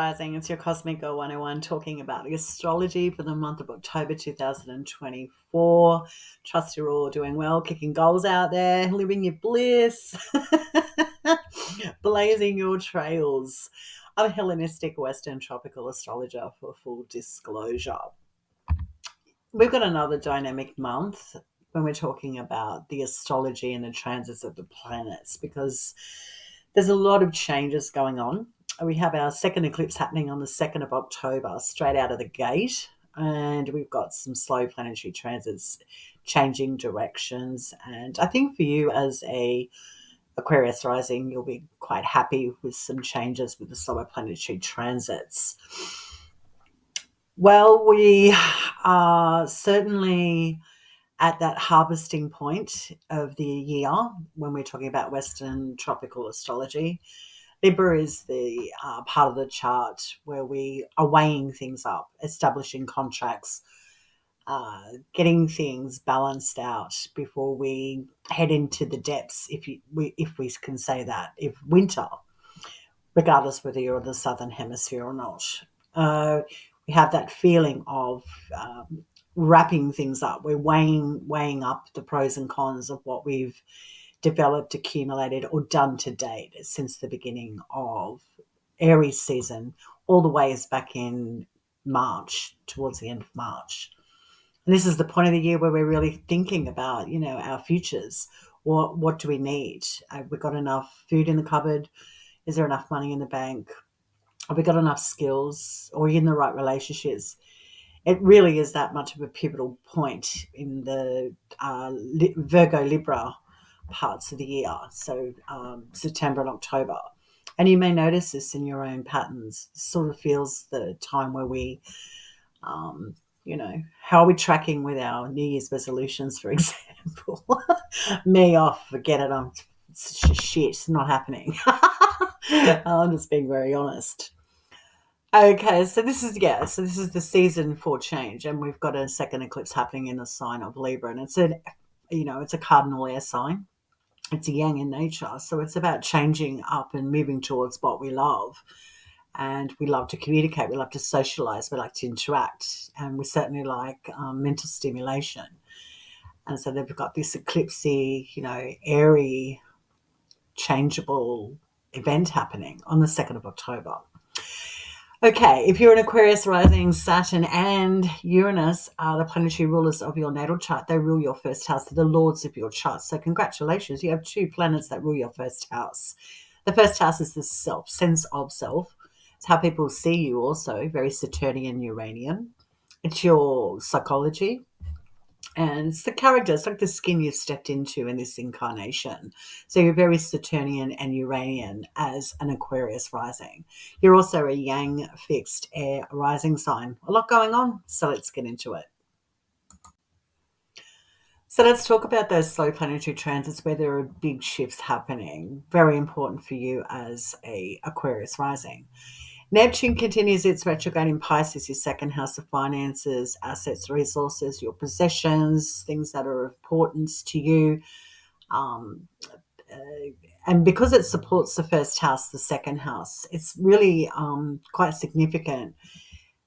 Rising. It's your Cosmic Girl 101 talking about the astrology for the month of October 2024. Trust you're all doing well, kicking goals out there, living your bliss, blazing your trails. I'm a Hellenistic Western tropical astrologer for full disclosure. We've got another dynamic month when we're talking about the astrology and the transits of the planets because there's a lot of changes going on. We have our second eclipse happening on the 2nd of October, straight out of the gate, and we've got some slow planetary transits changing directions. And I think for you as a Aquarius rising, you'll be quite happy with some changes with the slower planetary transits. Well, we are certainly at that harvesting point of the year when we're talking about Western tropical astrology. Libra is the part of the chart where we are weighing things up, establishing contracts, getting things balanced out before we head into the depths, if we can say that, if winter, regardless whether you're in the southern hemisphere or not. We have that feeling of wrapping things up. We're weighing up the pros and cons of what we've developed, accumulated, or done to date since the beginning of Aries season, all the way is back in March, towards the end of March. And this is the point of the year where we're really thinking about, our futures. What do we need? Have we got enough food in the cupboard? Is there enough money in the bank? Have we got enough skills? Or are you in the right relationships? It really is that much of a pivotal point in the Virgo Libra parts of the year, so September and October. And you may notice this in your own patterns. It sort of feels the time where we, how are we tracking with our New Year's resolutions, for example? Me off, forget it, shit, it's not happening. I'm just being very honest. Okay, so this is the season for change, and we've got a second eclipse happening in the sign of Libra, and it's a cardinal air sign. It's a yang in nature, so it's about changing up and moving towards what we love. And we love to communicate, we love to socialize, we like to interact, and we certainly like mental stimulation. And so they've got this eclipsey, airy, changeable event happening on the 2nd of October. Okay, if you're an Aquarius rising, Saturn and Uranus are the planetary rulers of your natal chart. They rule your first house. They're the lords of your chart. So congratulations, you have two planets that rule your first house. The first house is the self, sense of self. It's how people see you also, very Saturnian, Uranian. It's your psychology. And it's the character. It's like the skin you've stepped into in this incarnation. So you're very Saturnian and Uranian as an Aquarius rising. You're also a yang fixed air rising sign. A lot going on, so let's get into it. So let's talk about those slow planetary transits where there are big shifts happening. Very important for you as a Aquarius rising. Neptune continues its retrograde in Pisces, your second house of finances, assets, resources, your possessions, things that are of importance to you. And because it supports the first house, the second house, it's really quite significant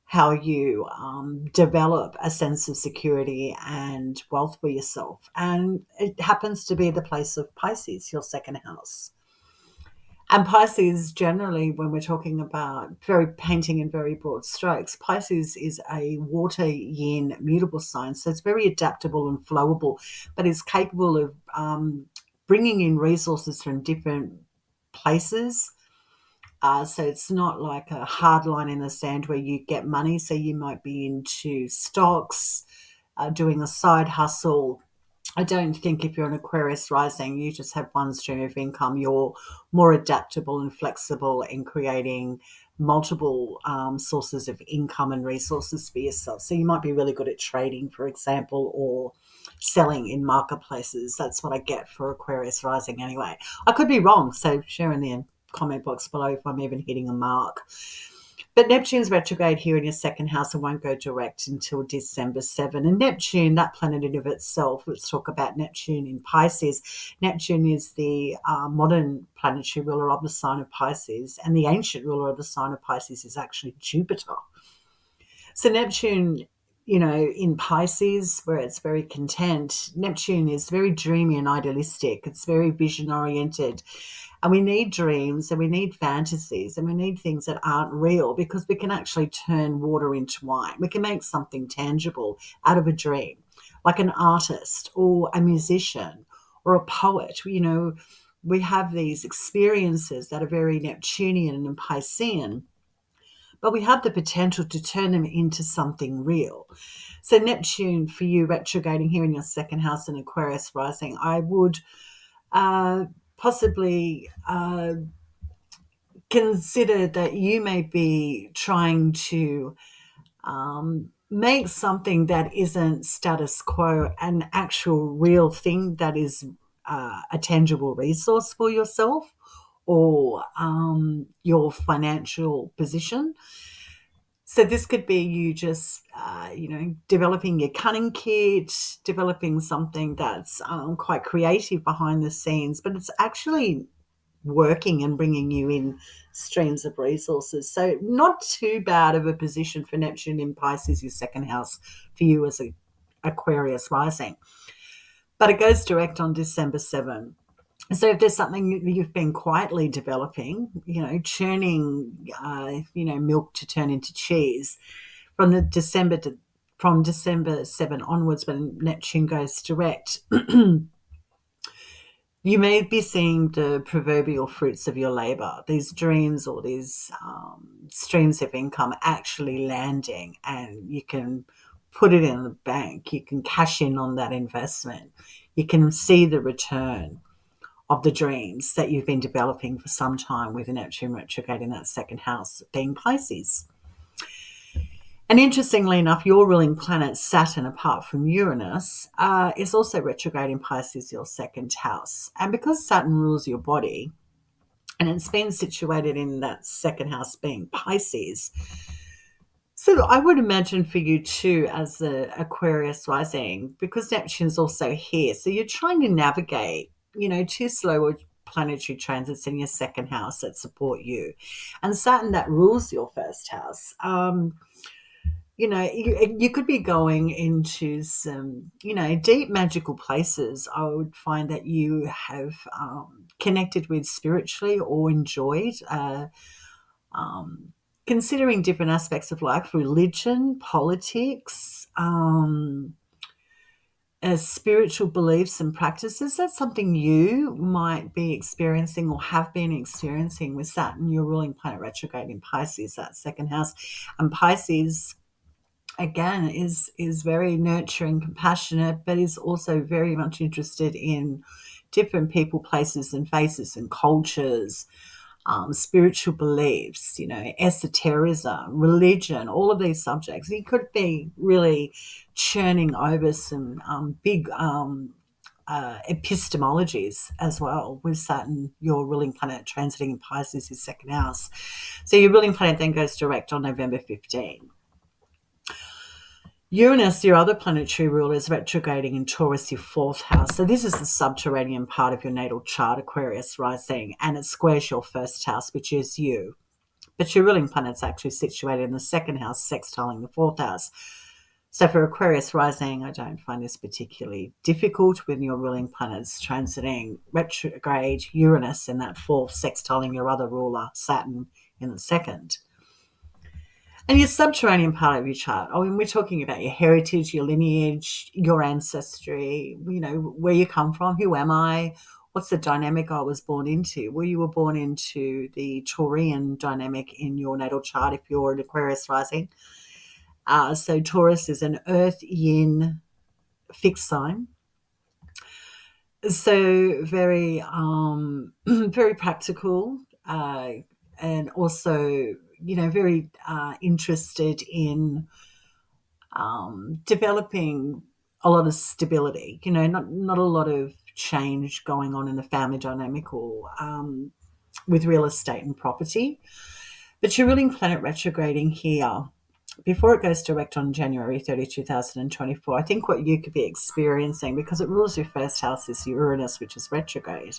how you develop a sense of security and wealth for yourself. And it happens to be the place of Pisces, your second house. And Pisces, generally, when we're talking about very painting in very broad strokes, Pisces is a water yin mutable sign. So it's very adaptable and flowable, but is capable of bringing in resources from different places. So it's not like a hard line in the sand where you get money. So you might be into stocks, doing a side hustle. I don't think if you're an Aquarius rising, you just have one stream of income. You're more adaptable and flexible in creating multiple sources of income and resources for yourself. So you might be really good at trading, for example, or selling in marketplaces. That's what I get for Aquarius rising anyway. I could be wrong, so share in the comment box below if I'm even hitting a mark. But Neptune's retrograde here in your second house and won't go direct until December 7. And Neptune, that planet in of itself, let's talk about Neptune in Pisces. Neptune is the modern planetary ruler of the sign of Pisces, and the ancient ruler of the sign of Pisces is actually Jupiter. So Neptune, in Pisces, where it's very content, Neptune is very dreamy and idealistic. It's very vision oriented. And we need dreams and we need fantasies and we need things that aren't real, because we can actually turn water into wine. We can make something tangible out of a dream, like an artist or a musician or a poet. We have these experiences that are very Neptunian and Piscean, but we have the potential to turn them into something real. So Neptune for you retrograding here in your second house in Aquarius rising, I would possibly consider that you may be trying to make something that isn't status quo an actual real thing that is a tangible resource for yourself or your financial position. So this could be you just, developing your cunning kit, developing something that's quite creative behind the scenes, but it's actually working and bringing you in streams of resources. So not too bad of a position for Neptune in Pisces, your second house, for you as a Aquarius rising. But it goes direct on December 7. So if there's something that you've been quietly developing, churning, milk to turn into cheese, from December 7 onwards, when Neptune goes direct, you may be seeing the proverbial fruits of your labor, these dreams or these streams of income actually landing, and you can put it in the bank. You can cash in on that investment. You can see the return of the dreams that you've been developing for some time with Neptune retrograde in that second house being Pisces. And interestingly enough, your ruling planet Saturn, apart from Uranus, is also retrograde in Pisces, your second house. And because Saturn rules your body, and it's been situated in that second house being Pisces, so I would imagine for you too, as the Aquarius rising, because Neptune's also here, so you're trying to navigate, two slower planetary transits in your second house that support you. And Saturn, that rules your first house. You could be going into some, deep magical places. I would find that you have connected with spiritually or enjoyed, considering different aspects of life, religion, politics, spiritual beliefs and practices. That's something you might be experiencing or have been experiencing with Saturn, your ruling planet retrograde in Pisces, that second house. And Pisces, again, is very nurturing, compassionate, but is also very much interested in different people, places and faces and cultures, spiritual beliefs, esotericism, religion, all of these subjects. You could be really churning over some big epistemologies as well with Saturn, your ruling planet transiting in Pisces, his second house. So your ruling planet then goes direct on November 15. Uranus, your other planetary ruler, is retrograding in Taurus, your fourth house. So this is the subterranean part of your natal chart, Aquarius rising, and it squares your first house, which is you. But your ruling planet's actually situated in the second house, sextiling the fourth house. So for Aquarius rising, I don't find this particularly difficult when your ruling planet's transiting retrograde Uranus in that fourth, sextiling your other ruler, Saturn, in the second. And your subterranean part of your chart, we're talking about your heritage, your lineage, your ancestry, where you come from, who am I, what's the dynamic I was born into? Well, you were born into the Taurian dynamic in your natal chart if you're an Aquarius rising. So Taurus is an earth yin fixed sign. So very, very practical, and also, very interested in developing a lot of stability. Not a lot of change going on in the family dynamic or with real estate and property. But your ruling planet retrograding here, before it goes direct on January 30, 2024, I think what you could be experiencing, because it rules your first house, is Uranus, which is retrograde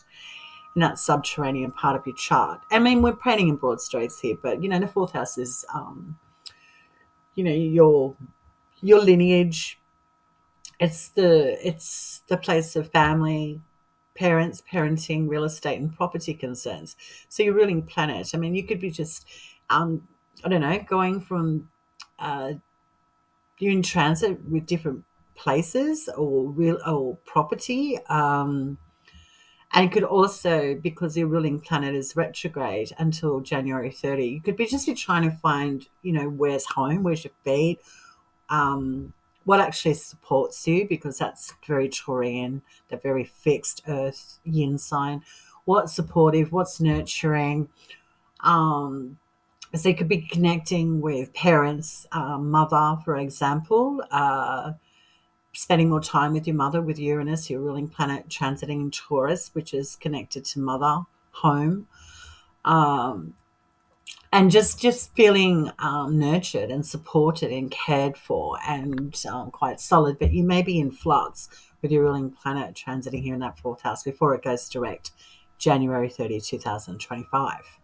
in that subterranean part of your chart. I mean, we're painting in broad strokes here, but the fourth house is, your lineage. It's the place of family, parents, parenting, real estate, and property concerns. So your ruling planet. I mean, you could be just, I don't know, going from, uh, you're in transit with different places or real or property. And it could also, because your ruling planet is retrograde until January 30, you could be trying to find, where's home, where's your feet, what actually supports you, because that's very Taurian, the very fixed earth yin sign. What's supportive, what's nurturing. So you could be connecting with parents, mother, for example, spending more time with your mother, with Uranus, your ruling planet transiting in Taurus, which is connected to mother, home. And just feeling nurtured and supported and cared for and quite solid. But you may be in flux with your ruling planet transiting here in that fourth house before it goes direct January 30, 2025.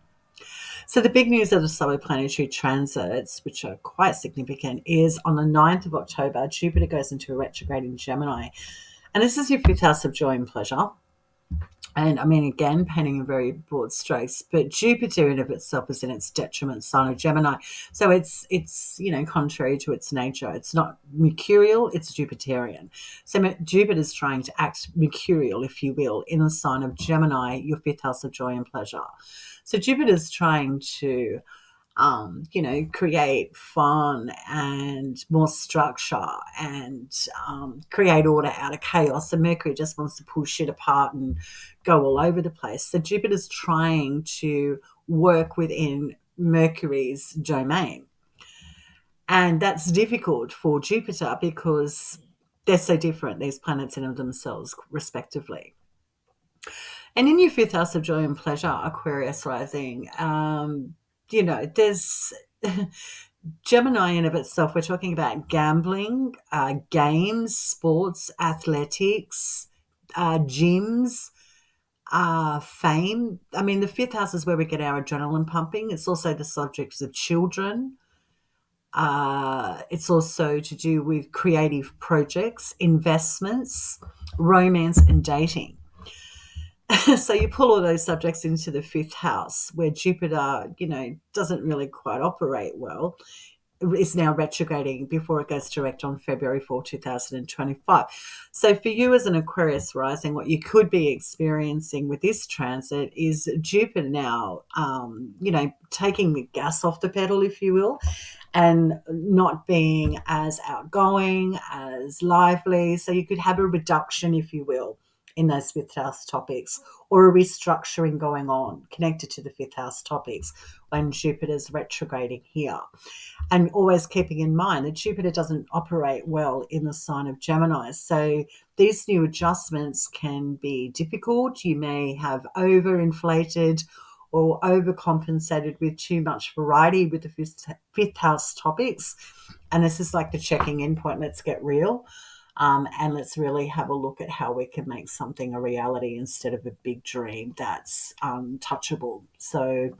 So the big news of the solar planetary transits, which are quite significant, is on the 9th of October, Jupiter goes into a retrograde in Gemini. And this is your fifth house of joy and pleasure. And I mean, again, painting in very broad strokes, but Jupiter in of itself is in its detriment sign of Gemini. So it's contrary to its nature. It's not mercurial, it's Jupiterian. So Jupiter's trying to act mercurial, if you will, in the sign of Gemini, your fifth house of joy and pleasure. So Jupiter's trying to create fun and more structure and create order out of chaos. And Mercury just wants to pull shit apart and go all over the place. So Jupiter's trying to work within Mercury's domain. And that's difficult for Jupiter because they're so different, these planets in themselves, respectively. And in your fifth house of joy and pleasure, Aquarius rising, there's Gemini in of itself. We're talking about gambling, games, sports, athletics, gyms, fame. I mean, the fifth house is where we get our adrenaline pumping. It's also the subjects of children. It's also to do with creative projects, investments, romance, and dating. So you pull all those subjects into the fifth house where Jupiter, doesn't really quite operate well. Is now retrograding before it goes direct on February 4, 2025. So for you as an Aquarius rising, what you could be experiencing with this transit is Jupiter now, taking the gas off the pedal, if you will, and not being as outgoing, as lively. So you could have a reduction, if you will, in those fifth house topics, or a restructuring going on connected to the fifth house topics when Jupiter's retrograding here. And always keeping in mind that Jupiter doesn't operate well in the sign of Gemini. So these new adjustments can be difficult. You may have overinflated or overcompensated with too much variety with the fifth house topics. And this is like the checking in point. Let's get real. And let's really have a look at how we can make something a reality instead of a big dream that's untouchable. So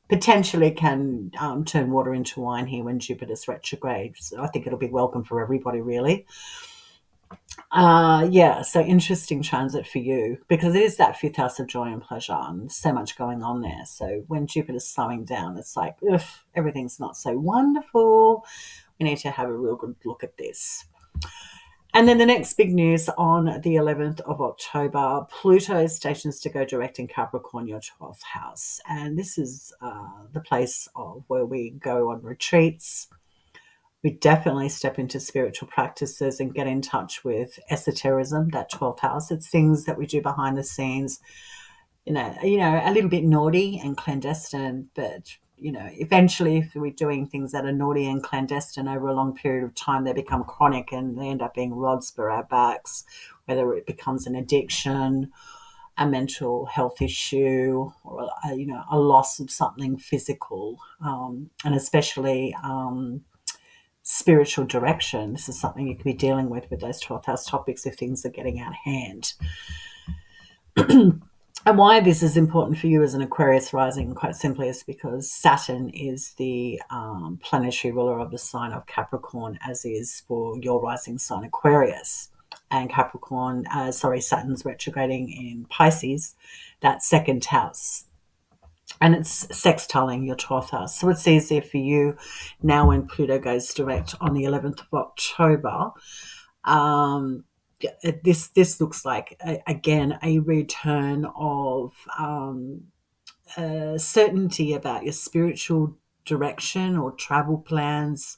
potentially can turn water into wine here when Jupiter's retrograde. So I think it'll be welcome for everybody, really. So interesting transit for you because it is that fifth house of joy and pleasure and so much going on there. So when Jupiter's slowing down, it's like, everything's not so wonderful. We need to have a real good look at this. And then the next big news on the 11th of October, Pluto stations to go direct in Capricorn, your 12th house. And this is the place of where we go on retreats. We definitely step into spiritual practices and get in touch with esotericism, that 12th house. It's things that we do behind the scenes, a little bit naughty and clandestine, but eventually if we're doing things that are naughty and clandestine over a long period of time, they become chronic and they end up being rods for our backs, whether it becomes an addiction, a mental health issue or a loss of something physical, and especially spiritual direction. This is something you could be dealing with those 12th house topics if things are getting out of hand. And why this is important for you as an Aquarius rising, quite simply, is because Saturn is the planetary ruler of the sign of Capricorn, as is for your rising sign Aquarius. And Saturn's retrograding in Pisces, that second house. And it's sextiling your 12th house. So it's easier for you now when Pluto goes direct on the 11th of October. This looks like, again, a return of certainty about your spiritual direction or travel plans,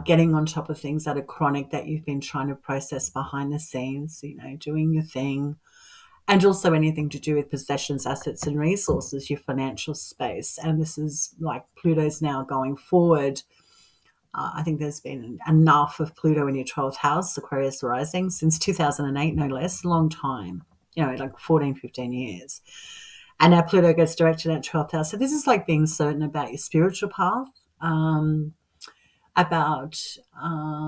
getting on top of things that are chronic that you've been trying to process behind the scenes, doing your thing. And also anything to do with possessions, assets, and resources, your financial space. And this is like Pluto's now going forward. I think there's been enough of Pluto in your 12th house, Aquarius rising, since 2008, no less, long time, like 14, 15 years. And now Pluto gets direct to that 12th house. So this is like being certain about your spiritual path, about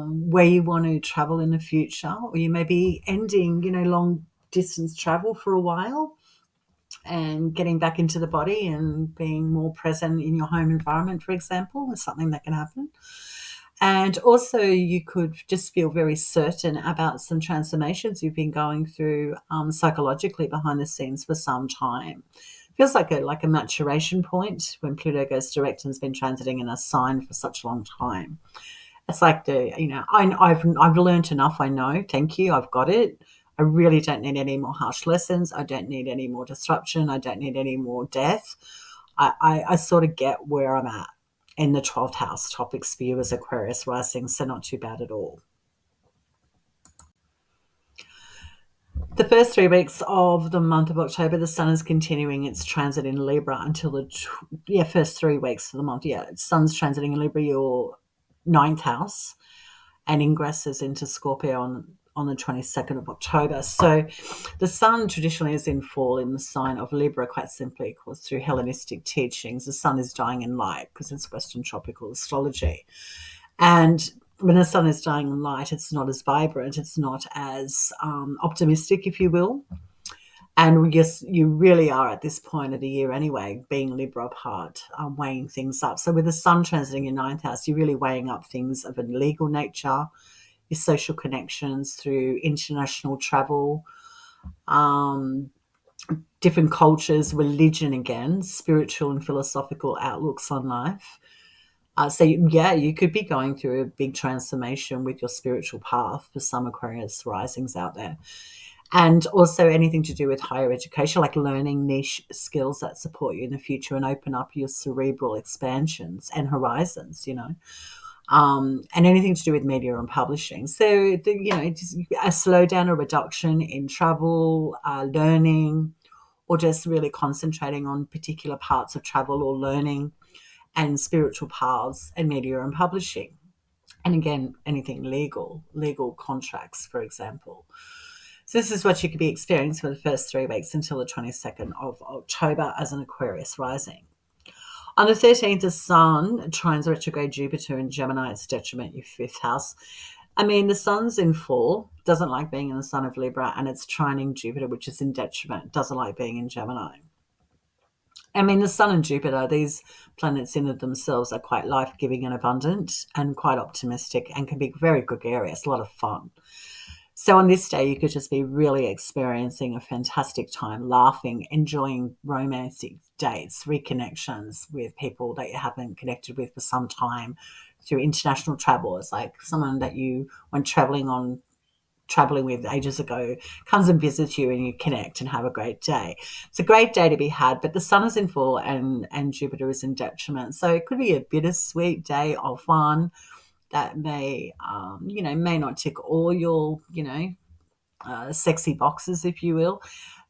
where you want to travel in the future, or you may be ending, long distance travel for a while and getting back into the body and being more present in your home environment, for example, is something that can happen. And also you could just feel very certain about some transformations you've been going through psychologically behind the scenes for some time. Feels like a maturation point when Pluto goes direct and has been transiting in a sign for such a long time. It's like I've learned enough. I know. Thank you. I've got it. I really don't need any more harsh lessons. I don't need any more disruption. I don't need any more death. I sort of get where I'm at in the 12th house topics for you as Aquarius rising, so not too bad at all. The first 3 weeks of the month of October, the sun is continuing its transit in Libra until the first 3 weeks of the month. Yeah, sun's transiting in Libra, your 9th house, and ingresses into Scorpio on the 22nd of October. So the sun traditionally is in fall in the sign of Libra, quite simply, of course, through Hellenistic teachings. The sun is dying in light because it's Western tropical astrology. And when the sun is dying in light, it's not as vibrant, it's not as optimistic, if you will. And yes, you really are at this point of the year anyway, being Libra apart, weighing things up. So with the sun transiting in 9th house, you're really weighing up things of a legal nature, your social connections through international travel, different cultures, religion again, spiritual and philosophical outlooks on life. You could be going through a big transformation with your spiritual path for some Aquarius risings out there. And also anything to do with higher education, like learning niche skills that support you in the future and open up your cerebral expansions and horizons, and anything to do with media and publishing. So, just a slowdown or reduction in travel, learning, or just really concentrating on particular parts of travel or learning and spiritual paths and media and publishing. And again, anything legal contracts, for example. So this is what you could be experiencing for the first 3 weeks until the 22nd of October as an Aquarius rising. On the 13th, the sun trines retrograde Jupiter in Gemini, its detriment, your 5th house. I mean, the sun's in fall, doesn't like being in the sign of Libra, and it's trining Jupiter, which is in detriment, doesn't like being in Gemini. I mean, the sun and Jupiter, these planets in of themselves are quite life-giving and abundant and quite optimistic and can be very gregarious, a lot of fun. So on this day, you could just be really experiencing a fantastic time, laughing, enjoying romantic dates, reconnections with people that you haven't connected with for some time through international travel. It's like someone that you went traveling with ages ago comes and visits you and you connect and have a great day. It's a great day to be had, but the sun is in fall and Jupiter is in detriment. So it could be a bittersweet day of fun that may not tick all your, sexy boxes, if you will,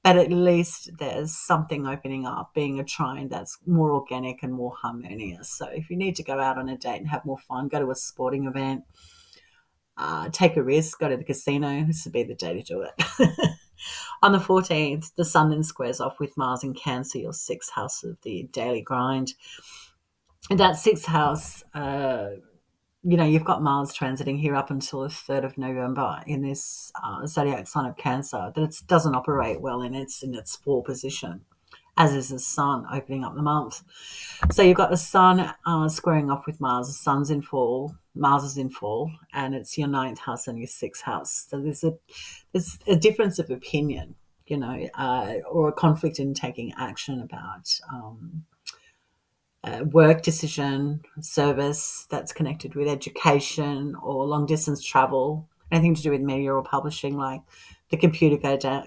but at least there's something opening up, being a trine that's more organic and more harmonious. So if you need to go out on a date and have more fun, go to a sporting event, take a risk, go to the casino, this would be the day to do it. On the 14th, the Sun then squares off with Mars in Cancer, your sixth house of the daily grind. And that sixth house, you've got Mars transiting here up until the 3rd of November in this zodiac sign of Cancer, that it doesn't operate well in its fall position, as is the Sun opening up the month. So you've got the Sun squaring off with Mars. The Sun's in fall, Mars is in fall, and it's your ninth house and your sixth house. So there's a difference of opinion, or a conflict in taking action about work decision, service that's connected with education or long distance travel, anything to do with media or publishing, like the computer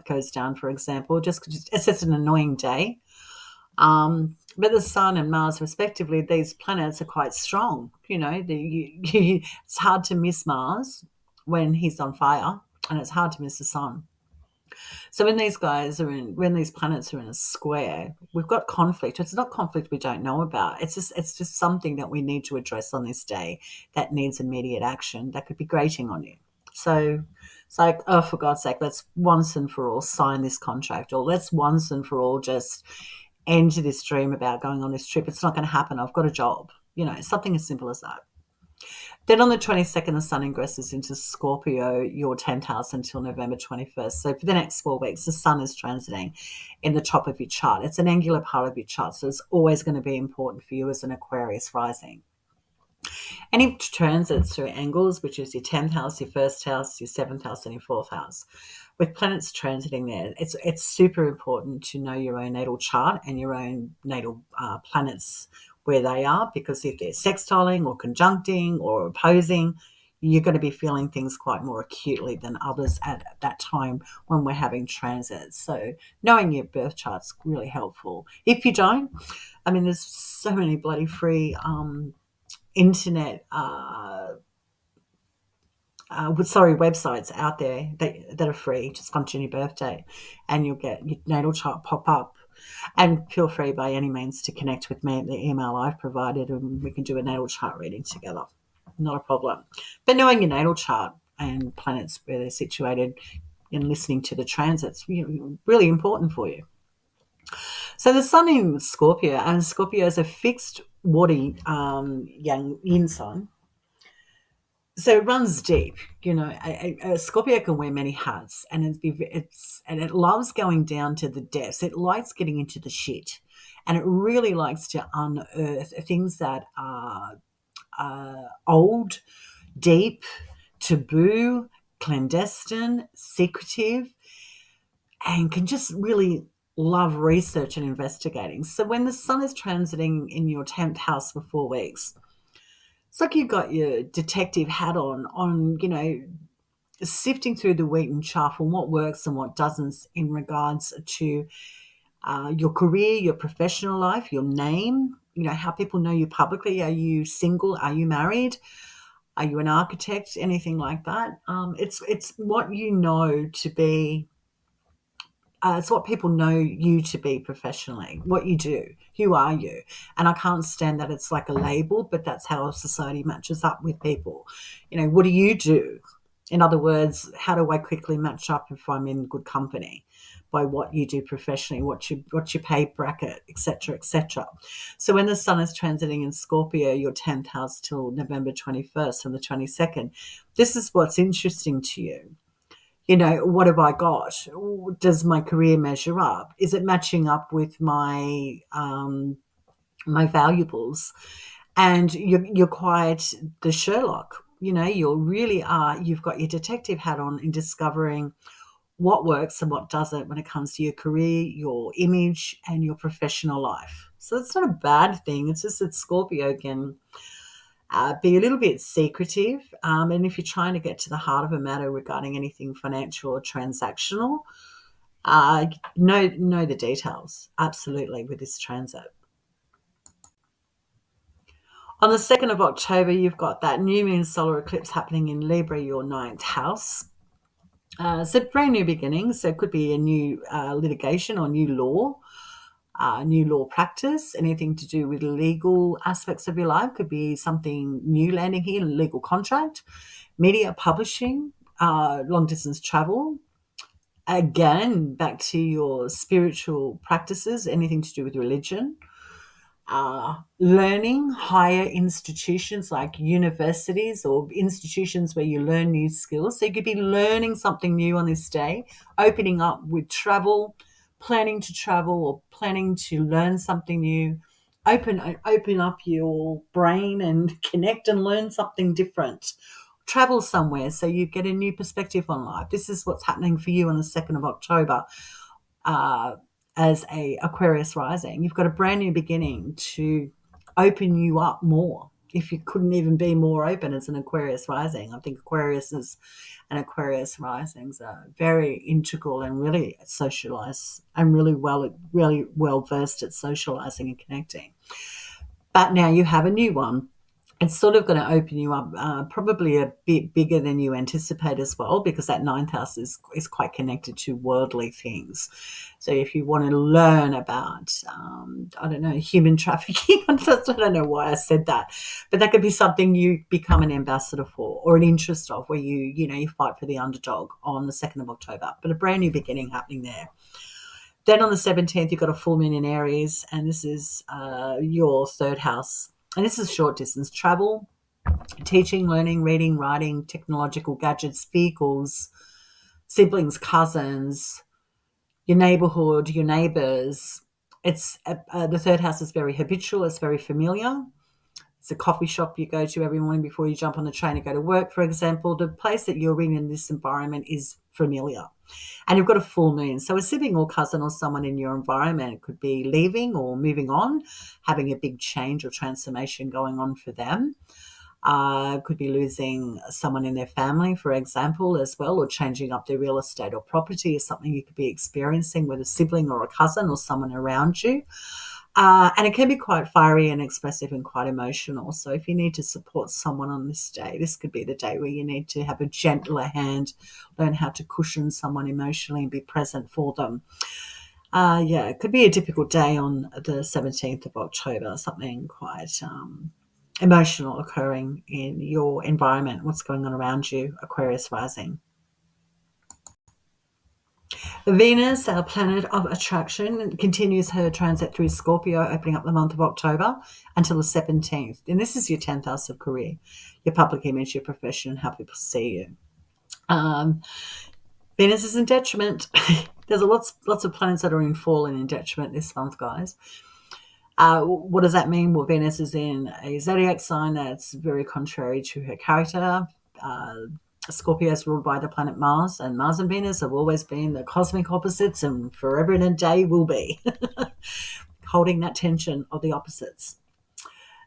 goes down, for example. It's just an annoying day. But the Sun and Mars, respectively, these planets are quite strong. It's hard to miss Mars when he's on fire, and it's hard to miss the Sun. So when these planets are in a square, we've got conflict. It's not conflict we don't know about. It's just something that we need to address on this day that needs immediate action that could be grating on you. So it's like, oh, for God's sake, let's once and for all sign this contract, or let's once and for all just end this dream about going on this trip. It's not going to happen. I've got a job. Something as simple as that. Then on the 22nd, the Sun ingresses into Scorpio, your 10th house, until November 21st. So for the next 4 weeks, the Sun is transiting in the top of your chart. It's an angular part of your chart, so it's always going to be important for you as an Aquarius rising. Any transits through angles, which is your 10th house, your first house, your 7th house, and your 4th house, with planets transiting there, it's super important to know your own natal chart and your own natal planets where they are, because if they're sextiling or conjuncting or opposing, you're going to be feeling things quite more acutely than others at that time when we're having transits. So knowing your birth chart's really helpful. If you don't, there's so many bloody free internet websites out there that are free. Just punch in your birthday and you'll get your natal chart pop up. And feel free by any means to connect with me at the email I've provided, and we can do a natal chart reading together. Not a problem. But knowing your natal chart and planets where they're situated and listening to the transits, really important for you. So the Sun in Scorpio, and Scorpio is a fixed water yang yin sign. So it runs deep, a Scorpio can wear many hats, and it loves going down to the depths. It likes getting into the shit, and it really likes to unearth things that are old, deep, taboo, clandestine, secretive, and can just really love research and investigating. So when the Sun is transiting in your 10th house for 4 weeks, it's like you've got your detective hat on, sifting through the wheat and chaff and what works and what doesn't in regards to your career, your professional life, your name, how people know you publicly. Are you single? Are you married? Are you an architect? Anything like that. It's what you know to be. It's what people know you to be professionally, what you do, who are you? And I can't stand that it's like a label, but that's how society matches up with people. What do you do? In other words, how do I quickly match up if I'm in good company by what you do professionally, what's your pay bracket, etc., etc. So when the Sun is transiting in Scorpio, your 10th house till November 21st and the 22nd, this is what's interesting to you. What have I got? Does my career measure up? Is it matching up with my my valuables? And you're quite the Sherlock. You really are. You've got your detective hat on in discovering what works and what doesn't when it comes to your career, your image, and your professional life. So it's not a bad thing. It's just that Scorpio can be a little bit secretive. And if you're trying to get to the heart of a matter regarding anything financial or transactional, know the details, absolutely, with this transit. On the 2nd of October, you've got that new moon solar eclipse happening in Libra, your 9th house. So brand new beginnings. So it could be a new litigation or new law practice, anything to do with legal aspects of your life. Could be something new landing here, a legal contract, media publishing, long distance travel, Again, back to your spiritual practices, anything to do with religion, learning, higher institutions like universities or institutions where you learn new skills. So you could be learning something new on this day, opening up with travel, planning to travel or planning to learn something new. Open up your brain and connect and learn something different. Travel somewhere so you get a new perspective on life. This is what's happening for you on the 2nd of October. uh, as a Aquarius rising. You've got a brand new beginning to open you up more. If you couldn't even be more open as an Aquarius rising, I think Aquarius and Aquarius risings are very integral and really socialize and really well versed at socializing and connecting. But now you have a new one. It's sort of going to open you up, probably a bit bigger than you anticipate as well, because that ninth house is quite connected to worldly things. So if you want to learn about, I don't know, human trafficking, I don't know why I said that, but that could be something you become an ambassador for or an interest of, where you fight for the underdog on the 2nd of October. But a brand new beginning happening there. Then on the 17th, you've got a full moon in Aries, and this is your third house. And this is short distance travel, teaching, learning, reading, writing, technological gadgets, vehicles, siblings, cousins, your neighborhood, your neighbors. It's the third house is very habitual. It's very familiar. It's a coffee shop you go to every morning before you jump on the train to go to work, for example. The place that you're in this environment is familiar. And you've got a full moon. So a sibling or cousin or someone in your environment could be leaving or moving on, having a big change or transformation going on for them. Could be losing someone in their family, for example, as well, or changing up their real estate or property is something you could be experiencing with a sibling or a cousin or someone around you. And it can be quite fiery and expressive and quite emotional. So if you need to support someone on this day, this could be the day where you need to have a gentler hand, learn how to cushion someone emotionally and be present for them. It could be a difficult day on the 17th of October, something quite emotional occurring in your environment, what's going on around you, Aquarius rising. Venus, our planet of attraction, continues her transit through Scorpio, opening up the month of October until the 17th. And this is your 10th house of career, your public image, your profession, how people see you. Venus is in detriment. There's lots of planets that are in fall and in detriment this month, guys. What does that mean? Well, Venus is in a zodiac sign that's very contrary to her character. Scorpio is ruled by the planet Mars, and Mars and Venus have always been the cosmic opposites and forever and a day will be, holding that tension of the opposites.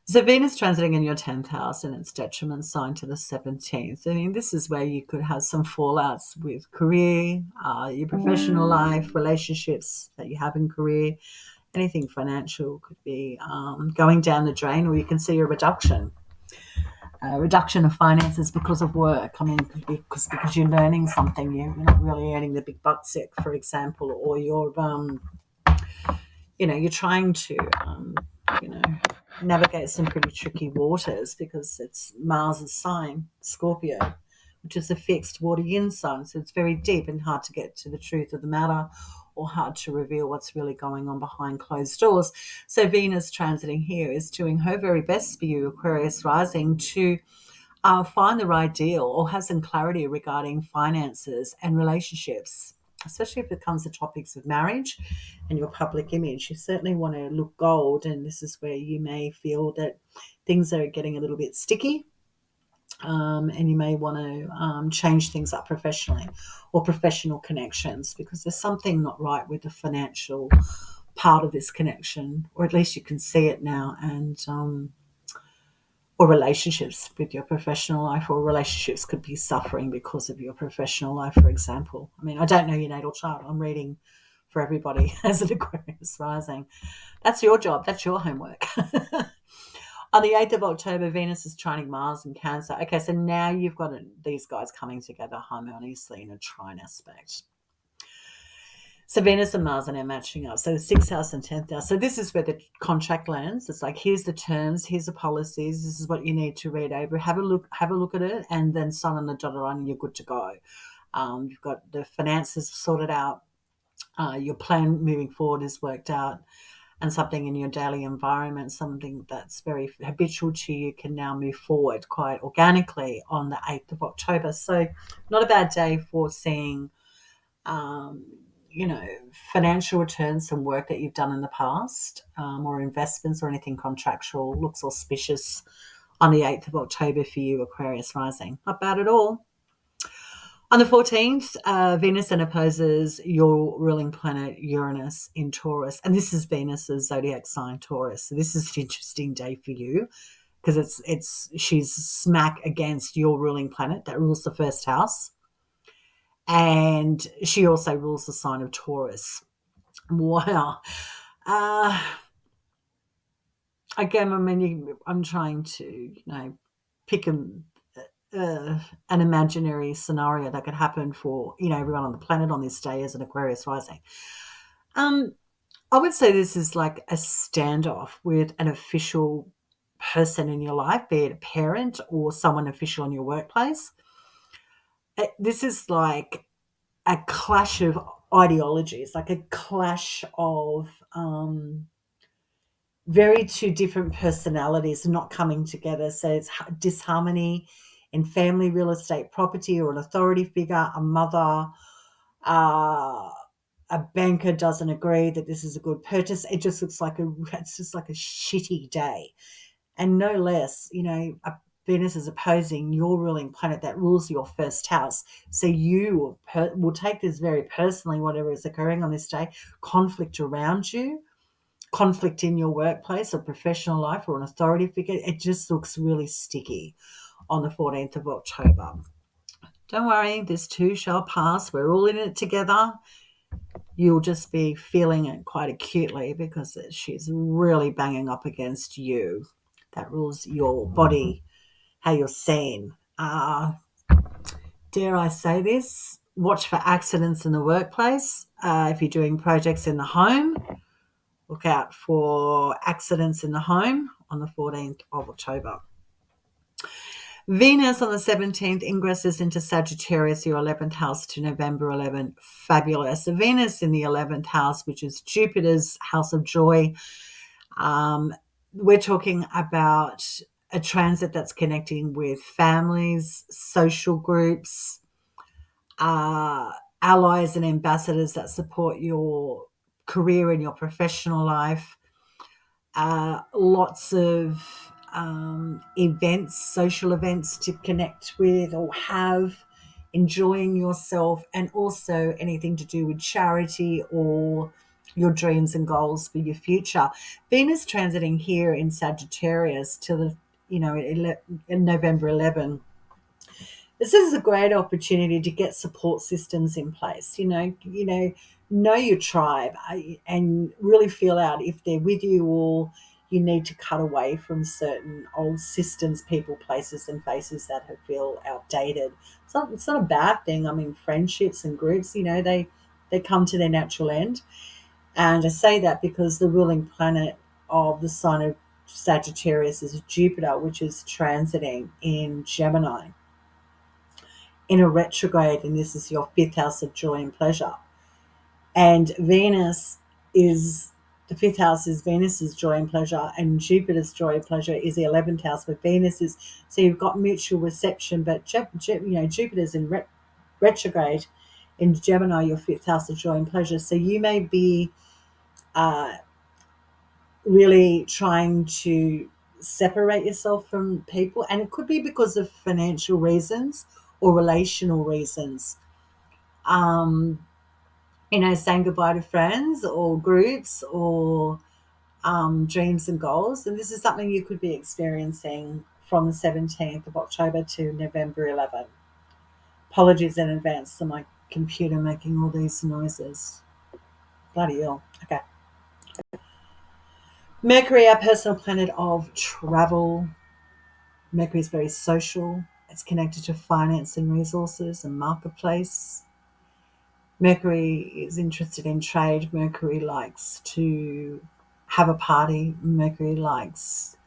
So Venus transiting in your 10th house and its detriment sign to the 17th. I mean, this is where you could have some fallouts with career, your professional life, relationships that you have in career. Anything financial could be going down the drain, or you can see a reduction of finances because of work. I mean, because you're learning something, you're not really earning the big bucks yet, for example, or you're you're trying to navigate some pretty tricky waters because it's Mars's sign, Scorpio, which is a fixed water yin sign. So it's very deep and hard to get to the truth of the matter, or hard to reveal what's really going on behind closed doors. So Venus transiting here is doing her very best for you, Aquarius rising, to find the right deal or have some clarity regarding finances and relationships, especially if it comes to topics of marriage and your public image. You certainly want to look gold, and this is where you may feel that things are getting a little bit sticky. And you may want to change things up professionally or professional connections, because there's something not right with the financial part of this connection, or at least you can see it now, and or relationships with your professional life, or relationships could be suffering because of your professional life, for example. I mean, I don't know your natal chart. I'm reading for everybody as an Aquarius rising. That's your job. That's your homework. On the 8th of October, Venus is trining Mars in Cancer. Okay, so now you've got these guys coming together harmoniously in a trine aspect. So Venus and Mars are now matching up. So the 6th house and 10th house. So this is where the contract lands. It's like, here's the terms, here's the policies, this is what you need to read over. Have a look at it, and then sign on the dotted line and you're good to go. You've got the finances sorted out. Your plan moving forward is worked out, and something in your daily environment, something that's very habitual to you, can now move forward quite organically on the 8th of October. So not a bad day for seeing, um, you know, financial returns from work that you've done in the past, or investments or anything contractual. Looks auspicious on the 8th of October for you, Aquarius Rising. Not bad at all. On the 14th, Venus then opposes your ruling planet Uranus in Taurus. And this is Venus's zodiac sign, Taurus. So this is an interesting day for you because she's smack against your ruling planet that rules the first house. And she also rules the sign of Taurus. Wow. Again, I mean, I'm trying to, pick an imaginary scenario that could happen for, everyone on the planet on this day as an Aquarius rising. I would say this is like a standoff with an official person in your life, be it a parent or someone official in your workplace. This is like a clash of ideologies, like a clash of very two different personalities not coming together. So it's disharmony in family, real estate, property, or an authority figure, a mother, a banker doesn't agree that this is a good purchase. It just looks like it's just like a shitty day. And no less, Venus is opposing your ruling planet that rules your first house. So you will take this very personally, whatever is occurring on this day, conflict around you, conflict in your workplace or professional life or an authority figure. It just looks really sticky on the 14th of October. Don't worry, this too shall pass. We're all in it together. You'll just be feeling it quite acutely because she's really banging up against you. That rules your body, how you're seen. Dare I say this? Watch for accidents in the workplace. If you're doing projects in the home, look out for accidents in the home on the 14th of October. Venus on the 17th ingresses into Sagittarius, your 11th house, to November 11. Fabulous. Venus in the 11th house, which is Jupiter's house of joy. We're talking about a transit that's connecting with families, social groups, allies and ambassadors that support your career and your professional life. Lots of events, social events to connect with or have, enjoying yourself, and also anything to do with charity or your dreams and goals for your future. Venus transiting here in Sagittarius till the in November 11. This is a great opportunity to get support systems in place. Know your tribe and really feel out if they're with you or you need to cut away from certain old systems, people, places, and faces that feel outdated. It's not a bad thing. I mean, friendships and groups, they come to their natural end. And I say that because the ruling planet of the sign of Sagittarius is Jupiter, which is transiting in Gemini in a retrograde, and this is your 5th house of joy and pleasure. And Venus is the 5th house is Venus's joy and pleasure, and Jupiter's joy and pleasure is the 11th house. But Venus is, so you've got mutual reception, but Jupiter's in retrograde in Gemini, your 5th house of joy and pleasure. So you may be really trying to separate yourself from people, and it could be because of financial reasons or relational reasons. Saying goodbye to friends or groups or dreams and goals. And this is something you could be experiencing from the 17th of October to November 11. Apologies in advance for my computer making all these noises. Bloody hell. Okay. Mercury, our personal planet of travel. Mercury is very social. It's connected to finance and resources and marketplace. Mercury is interested in trade. Mercury likes to have a party. Mercury likes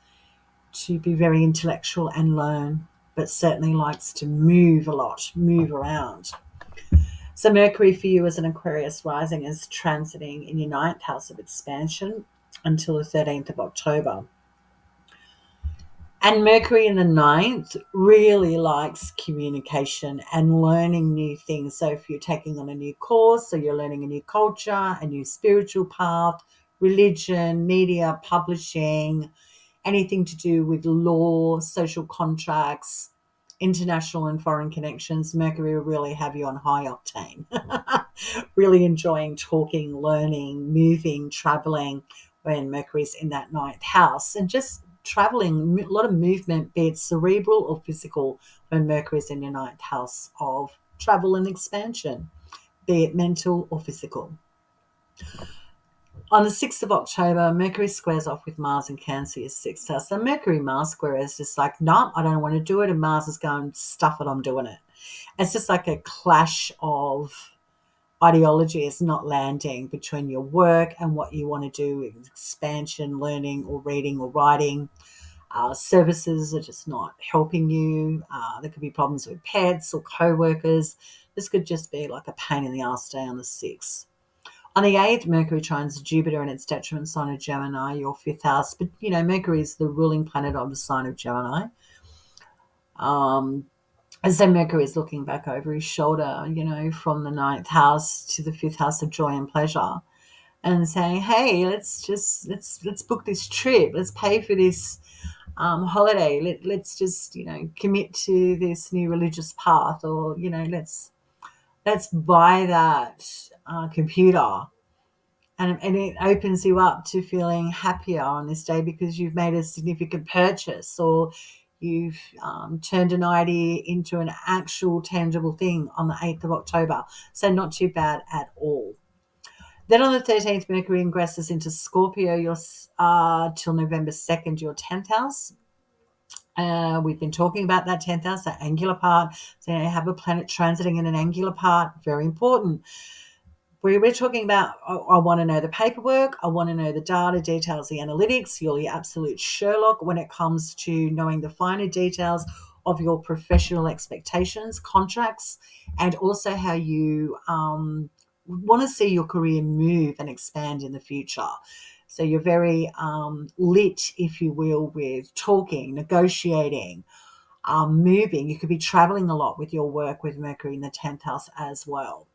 to be very intellectual and learn, but certainly likes to move a lot, move around. So Mercury for you as an Aquarius rising is transiting in your ninth house of expansion until the 13th of October. And Mercury in the ninth really likes communication and learning new things. So if you're taking on a new course, so you're learning a new culture, a new spiritual path, religion, media, publishing, anything to do with law, social contracts, international and foreign connections, Mercury will really have you on high octane. Really enjoying talking, learning, moving, traveling when Mercury's in that ninth house, and just traveling, a lot of movement, be it cerebral or physical, when Mercury's in your ninth house of travel and expansion, be it mental or physical. On the 6th of October, Mercury squares off with Mars in Cancer, your sixth house. So Mercury-Mars square is just like, no, I don't want to do it. And Mars is going, stuff it, I'm doing it. It's just like a clash of ideology is not landing between your work and what you want to do with expansion, learning or reading or writing. Services are just not helping you. There could be problems with pets or co-workers. This could just be like a pain in the ass day on the 6th. On the 8th, Mercury trines Jupiter in its detriment sign of Gemini, your fifth house. But, Mercury is the ruling planet of the sign of Gemini. And so Mercury is looking back over his shoulder, from the ninth house to the fifth house of joy and pleasure, and saying, hey, let's book this trip. Let's pay for this holiday. Let's just, commit to this new religious path, or, let's buy that computer. And it opens you up to feeling happier on this day because you've made a significant purchase, or you've turned an idea into an actual tangible thing on the 8th of October. So not too bad at all. Then on the 13th, Mercury ingresses into Scorpio till November 2nd, your 10th house. We've been talking about that 10th house, that angular part. So you have a planet transiting in an angular part, very important. We're talking about, I want to know the paperwork, I want to know the data, details, the analytics. You're the absolute Sherlock when it comes to knowing the finer details of your professional expectations, contracts, and also how you want to see your career move and expand in the future. So you're very lit, if you will, with talking, negotiating, moving. You could be traveling a lot with your work with Mercury in the 10th house as well.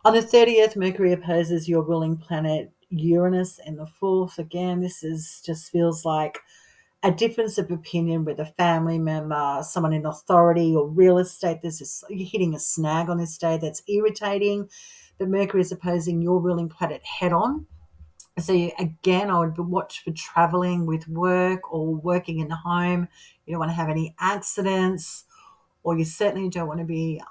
On the 30th, Mercury opposes your ruling planet Uranus in the 4th. Again, this just feels like a difference of opinion with a family member, someone in authority or real estate. You're hitting a snag on this day that's irritating, but Mercury is opposing your ruling planet head on. So again, I would watch for traveling with work or working in the home. You don't want to have any accidents, or you certainly don't want to be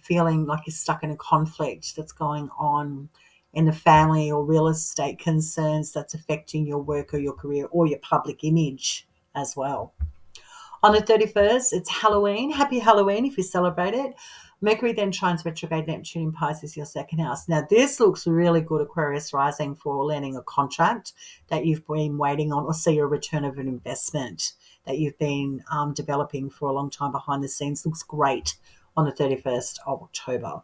feeling like you're stuck in a conflict that's going on in the family or real estate concerns that's affecting your work or your career or your public image as well. On the 31st, it's Halloween. Happy Halloween if you celebrate it. Mercury then trines retrograde Neptune in Pisces, your second house. Now, this looks really good, Aquarius rising, for landing a contract that you've been waiting on, or see a return of an investment that you've been developing for a long time behind the scenes. Looks great on the 31st of October.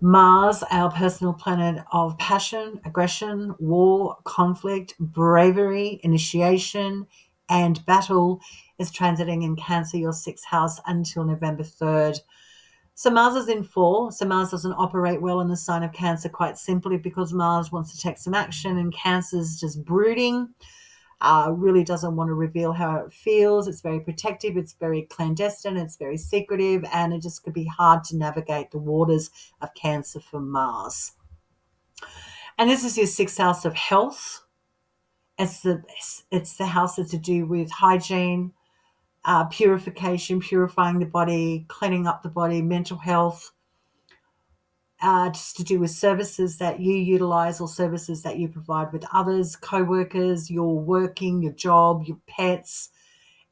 Mars, our personal planet of passion, aggression, war, conflict, bravery, initiation, and battle, is transiting in Cancer, your sixth house, until November 3rd. So Mars is in 4, so Mars doesn't operate well in the sign of Cancer, quite simply because Mars wants to take some action and Cancer's just brooding. Really doesn't want to reveal how it feels. It's very protective, it's very clandestine, it's very secretive, and it just could be hard to navigate the waters of Cancer for Mars. And this is your sixth house of health. It's the house that's to do with hygiene, purification, purifying the body, cleaning up the body, mental health, just to do with services that you utilize or services that you provide with others, co-workers, your working, your job, your pets.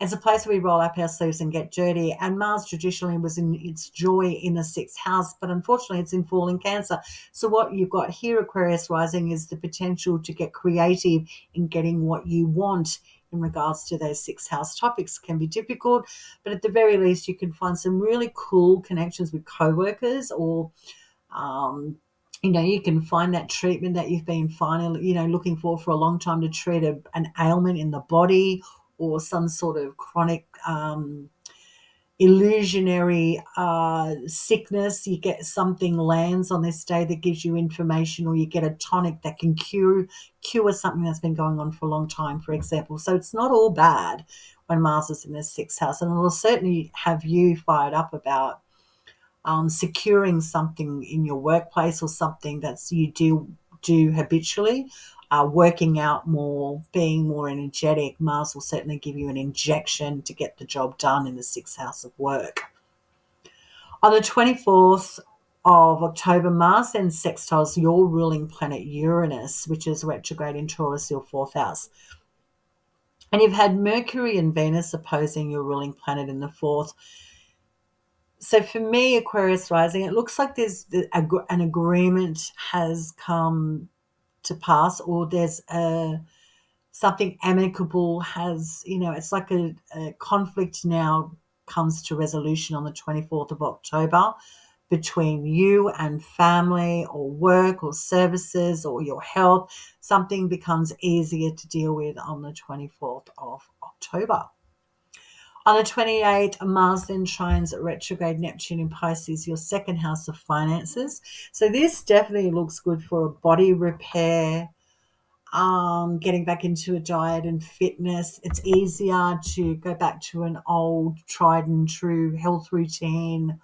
It's a place where we roll up our sleeves and get dirty. And Mars traditionally was in its joy in the sixth house, but unfortunately it's in fall in Cancer. So what you've got here, Aquarius rising, is the potential to get creative in getting what you want in regards to those sixth house topics can be difficult, but at the very least you can find some really cool connections with co-workers, or you can find that treatment that you've been finally, looking for a long time to treat an ailment in the body, or some sort of chronic illusionary sickness. You get something lands on this day that gives you information, or you get a tonic that can cure something that's been going on for a long time, for example. So it's not all bad when Mars is in the sixth house, and it will certainly have you fired up about securing something in your workplace, or something that's you do habitually. Working out more, being more energetic. Mars will certainly give you an injection to get the job done in the sixth house of work. On the 24th of October, Mars then sextiles your ruling planet Uranus, which is retrograde in Taurus, your fourth house. And you've had Mercury and Venus opposing your ruling planet in the fourth. So for me, Aquarius rising, it looks like there's an agreement has come to pass, or there's something amicable has, it's like a conflict now comes to resolution on the 24th of October between you and family, or work, or services, or your health. Something becomes easier to deal with on the 24th of October. On the 28th, Mars then trines retrograde Neptune in Pisces, your second house of finances. So this definitely looks good for a body repair, getting back into a diet and fitness. It's easier to go back to an old tried and true health routine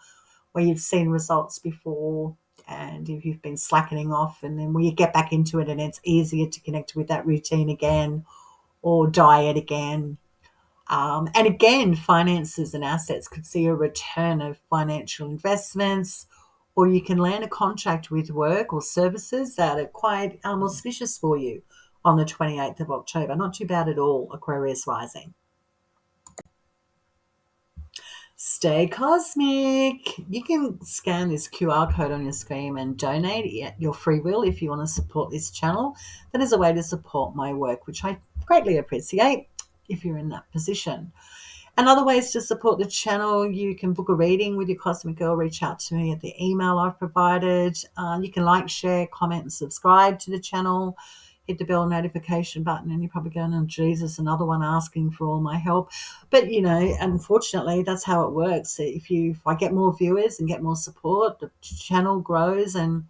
where you've seen results before, and if you've been slackening off, and then when you get back into it, and it's easier to connect with that routine again, or diet again. And again, finances and assets could see a return of financial investments, or you can land a contract with work or services that are quite auspicious for you on the 28th of October. Not too bad at all, Aquarius rising. Stay cosmic. You can scan this QR code on your screen and donate at your free will if you want to support this channel. That is a way to support my work, which I greatly appreciate if you're in that position. And other ways to support the channel, you can book a reading with your Cosmic Girl. Reach out to me at the email I've provided. You can like, share, comment, and subscribe to the channel. Hit the bell notification button, and you're probably going, oh, Jesus, another one asking for all my help. But, unfortunately, that's how it works. If I get more viewers and get more support, the channel grows, and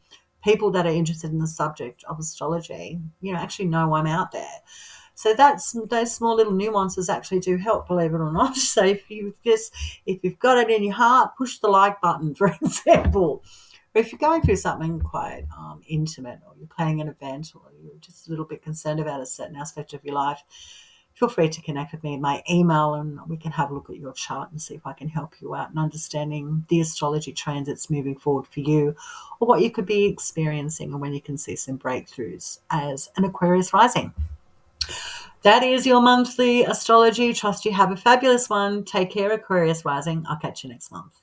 people that are interested in the subject of astrology, actually know I'm out there. So those small little nuances actually do help, believe it or not. So if you've got it in your heart, push the like button, for example. Or if you're going through something quite intimate, or you're planning an event, or you're just a little bit concerned about a certain aspect of your life, feel free to connect with me in my email, and we can have a look at your chart and see if I can help you out in understanding the astrology transits moving forward for you, or what you could be experiencing, and when you can see some breakthroughs as an Aquarius rising. That is your monthly astrology. Trust you have a fabulous one. Take care, Aquarius rising. I'll catch you next month.